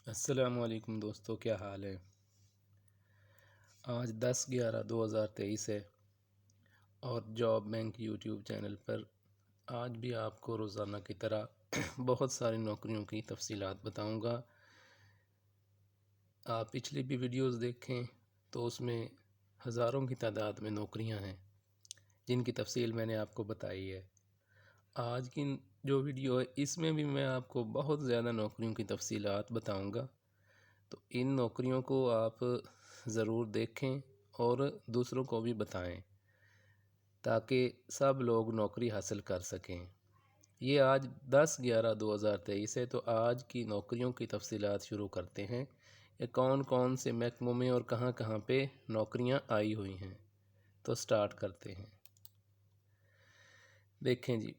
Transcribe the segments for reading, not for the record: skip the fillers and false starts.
السلام علیکم دوستو، کیا حال ہے؟ آج 10/11/2023 ہے اور جاب بینک یوٹیوب چینل پر آج بھی آپ کو روزانہ کی طرح بہت ساری نوکریوں کی تفصیلات بتاؤں گا۔ آپ پچھلی بھی ویڈیوز دیکھیں تو اس میں ہزاروں کی تعداد میں نوکریاں ہیں جن کی تفصیل میں نے آپ کو بتائی ہے۔ آج کی جو ویڈیو ہے اس میں بھی میں آپ کو بہت زیادہ نوکریوں کی تفصیلات بتاؤں گا، تو ان نوکریوں کو آپ ضرور دیکھیں اور دوسروں کو بھی بتائیں تاکہ سب لوگ نوکری حاصل کر سکیں۔ یہ آج 10/11/2023 ہے، تو آج کی نوکریوں کی تفصیلات شروع کرتے ہیں کہ کون کون سے محکموں میں اور کہاں کہاں پہ نوکریاں آئی ہوئی ہیں۔ تو سٹارٹ کرتے ہیں۔ دیکھیں جی،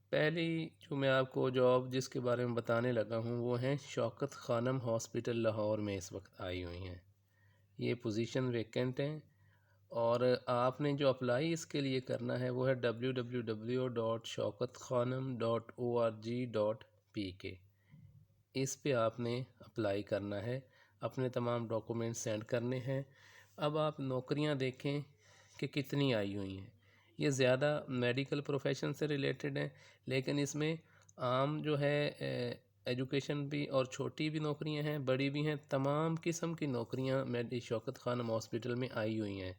پہلی جو میں آپ کو جاب جس کے بارے میں بتانے لگا ہوں وہ ہیں شوکت خانم ہاسپٹل لاہور میں اس وقت آئی ہوئی ہیں۔ یہ پوزیشن ویکنٹ ہیں اور آپ نے جو اپلائی اس کے لیے کرنا ہے وہ ہے www.shaukatkhanam.org.pk۔ اس پہ آپ نے اپلائی کرنا ہے، اپنے تمام ڈاکومنٹ سینڈ کرنے ہیں۔ اب آپ نوکریاں دیکھیں کہ کتنی آئی ہوئی ہیں۔ یہ زیادہ میڈیکل پروفیشن سے ریلیٹڈ ہیں، لیکن اس میں عام جو ہے ایجوکیشن بھی اور چھوٹی بھی نوکریاں ہیں، بڑی بھی ہیں، تمام قسم کی نوکریاں شوکت خانم ہاسپٹل میں آئی ہوئی ہیں۔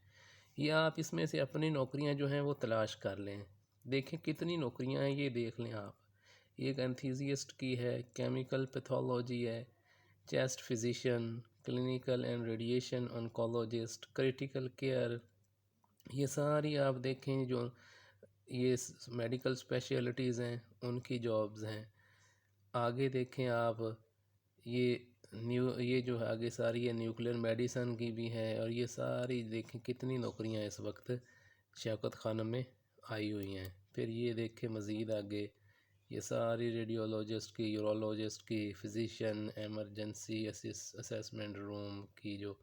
یا آپ اس میں سے اپنی نوکریاں جو ہیں وہ تلاش کر لیں۔ دیکھیں کتنی نوکریاں ہیں، یہ دیکھ لیں آپ۔ ایک انتھیزیسٹ کی ہے، کیمیکل پیتھولوجی ہے، chest physician, clinical and radiation oncologist, critical care, یہ ساری آپ دیکھیں جو یہ میڈیکل اسپیشلٹیز ہیں ان کی جابز ہیں۔ آگے دیکھیں آپ، یہ جو آگے ساری ہے نیوکلیر میڈیسن کی بھی ہے، اور یہ ساری دیکھیں کتنی نوکریاں اس وقت شوکت خانم میں آئی ہوئی ہیں۔ پھر یہ دیکھیں مزید آگے یہ ساری ریڈیولوجسٹ کی، یورولوجسٹ کی، فزیشین، ایمرجنسی اسیسمنٹ روم کی جو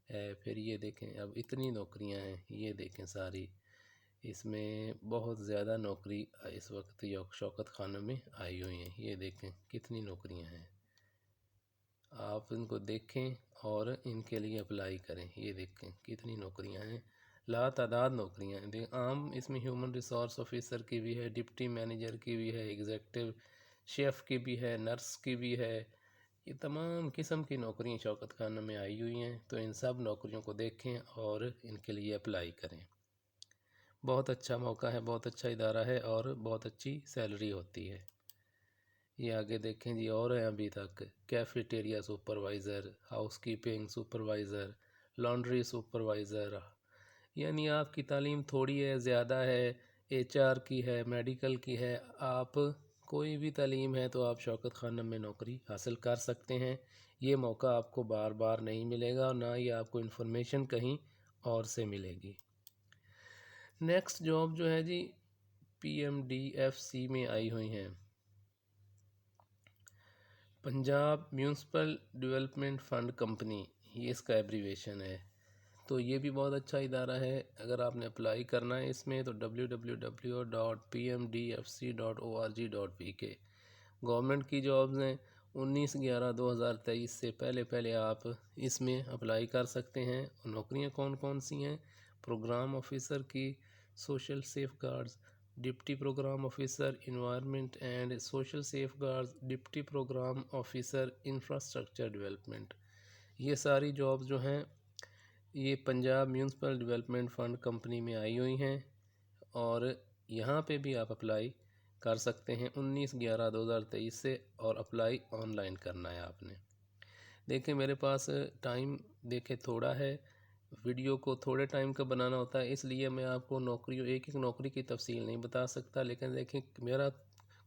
ہے۔ پھر یہ دیکھیں اب اتنی نوکریاں ہیں، یہ دیکھیں ساری، اس میں بہت زیادہ نوکری اس وقت شوکت خانم میں آئی ہوئی ہیں۔ یہ دیکھیں کتنی نوکریاں ہیں، آپ ان کو دیکھیں اور ان کے لیے اپلائی کریں۔ یہ دیکھیں کتنی نوکریاں ہیں، لا تعداد نوکریاں ہیں۔ عام اس میں ہیومن ریسورس آفیسر کی بھی ہے، ڈپٹی مینیجر کی بھی ہے، ایگزیکٹو شیف کی بھی ہے، نرس کی بھی ہے۔ یہ تمام قسم کی نوکریاں شوکت خانم میں آئی ہوئی ہیں، تو ان سب نوکریوں کو دیکھیں اور ان کے لیے اپلائی کریں۔ بہت اچھا موقع ہے، بہت اچھا ادارہ ہے اور بہت اچھی سیلری ہوتی ہے۔ یہ آگے دیکھیں جی، اور ہیں ابھی تک cafeteria supervisor, house keeping supervisor, laundry supervisor. یعنی آپ کی تعلیم تھوڑی ہے، زیادہ ہے، HR کی ہے، میڈیکل کی ہے، آپ کوئی بھی تعلیم ہے تو آپ شوکت خانم میں نوکری حاصل کر سکتے ہیں۔ یہ موقع آپ کو بار بار نہیں ملے گا اور نہ ہی آپ کو انفارمیشن کہیں اور سے ملے گی۔ نیکسٹ جاب جو ہے جی PMDFC میں آئی ہوئی ہیں، Punjab municipal development fund company, یہ اس کا ایبریویشن ہے۔ تو یہ بھی بہت اچھا ادارہ ہے۔ اگر آپ نے اپلائی کرنا ہے اس میں تو www.pmdfc.org.pk۔ گورنمنٹ کی جابز ہیں، 19/11/2023 سے پہلے آپ اس میں اپلائی کر سکتے ہیں۔ نوکریاں کون کون سی ہیں؟ پروگرام آفیسر کی، social safeguards, deputy program officer environment and social safeguards, deputy program officer infrastructure development. یہ ساری جابز جو ہیں یہ Punjab municipal development fund company میں آئی ہوئی ہیں، اور یہاں پہ بھی آپ اپلائی کر سکتے ہیں 19/11/2023 سے، اور اپلائی آن لائن کرنا ہے آپ نے۔ دیکھیں میرے پاس ٹائم دیکھیں تھوڑا ہے، ویڈیو کو تھوڑے ٹائم کا بنانا ہوتا ہے، اس لیے میں آپ کو ایک نوکری کی تفصیل نہیں بتا سکتا، لیکن دیکھیں میرا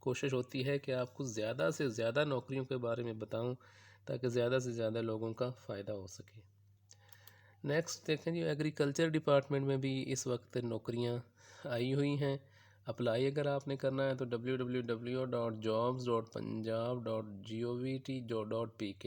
کوشش ہوتی ہے کہ آپ کو زیادہ سے زیادہ نوکریوں کے بارے میں بتاؤں تاکہ زیادہ سے زیادہ لوگوں کا فائدہ ہو سکے۔ نیکسٹ دیکھیں جی، ایگریکلچر ڈپارٹمنٹ میں بھی اس وقت نوکریاں آئی ہوئی ہیں۔ اپلائی اگر آپ نے کرنا ہے تو www.jobs.punjab.gov.pk،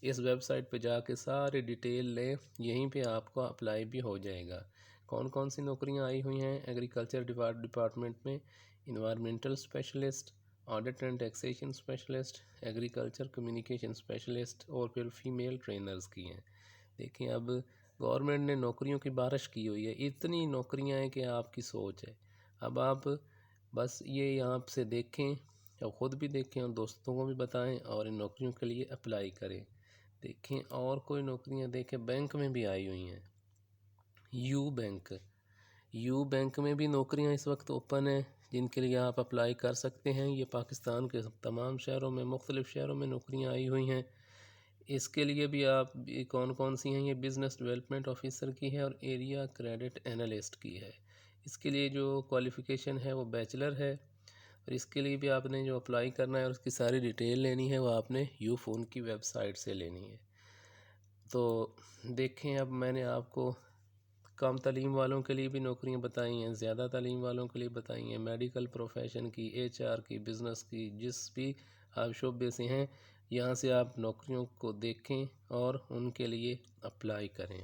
اس ویب سائٹ پہ جا کے سارے ڈیٹیل لیں، یہیں پہ آپ کو اپلائی بھی ہو جائے گا۔ کون کون سی نوکریاں آئی ہوئی ہیں ایگریکلچر ڈپارٹمنٹ میں؟ Environmental specialist, audit and taxation specialist, agriculture communication specialist, اور پھر فیمیل ٹرینرز کی ہیں۔ دیکھیں اب گورنمنٹ نے نوکریوں کی بارش کی ہوئی ہے، اتنی نوکریاں ہیں کہ آپ کی سوچ ہے۔ اب آپ بس یہ یہاں سے دیکھیں اور خود بھی دیکھیں اور دوستوں کو بھی بتائیں اور ان نوکریوں کے لیے اپلائی کریں۔ دیکھیں اور کوئی نوکریاں دیکھیں، بینک میں بھی آئی ہوئی ہیں، یو بینک میں بھی نوکریاں اس وقت اوپن ہیں جن کے لیے آپ اپلائی کر سکتے ہیں۔ یہ پاکستان کے تمام شہروں میں، مختلف شہروں میں نوکریاں آئی ہوئی ہیں۔ اس کے لیے بھی آپ کون کون سی ہیں، یہ بزنس ڈیولپمنٹ آفیسر کی ہے اور ایریا کریڈٹ انالسٹ کی ہے۔ اس کے لیے جو کوالیفیکیشن ہے وہ بیچلر ہے، اور اس کے لیے بھی آپ نے جو اپلائی کرنا ہے اور اس کی ساری ڈیٹیل لینی ہے وہ آپ نے یو فون کی ویب سائٹ سے لینی ہے۔ تو دیکھیں اب میں نے آپ کو کم تعلیم والوں کے لیے بھی نوکریاں بتائی ہیں، زیادہ تعلیم والوں کے لیے بتائی ہیں، میڈیکل پروفیشن کی، ایچ آر کی، بزنس کی، جس بھی آپ شعبے سے ہیں یہاں سے آپ نوکریوں کو دیکھیں اور ان کے لیے اپلائی کریں۔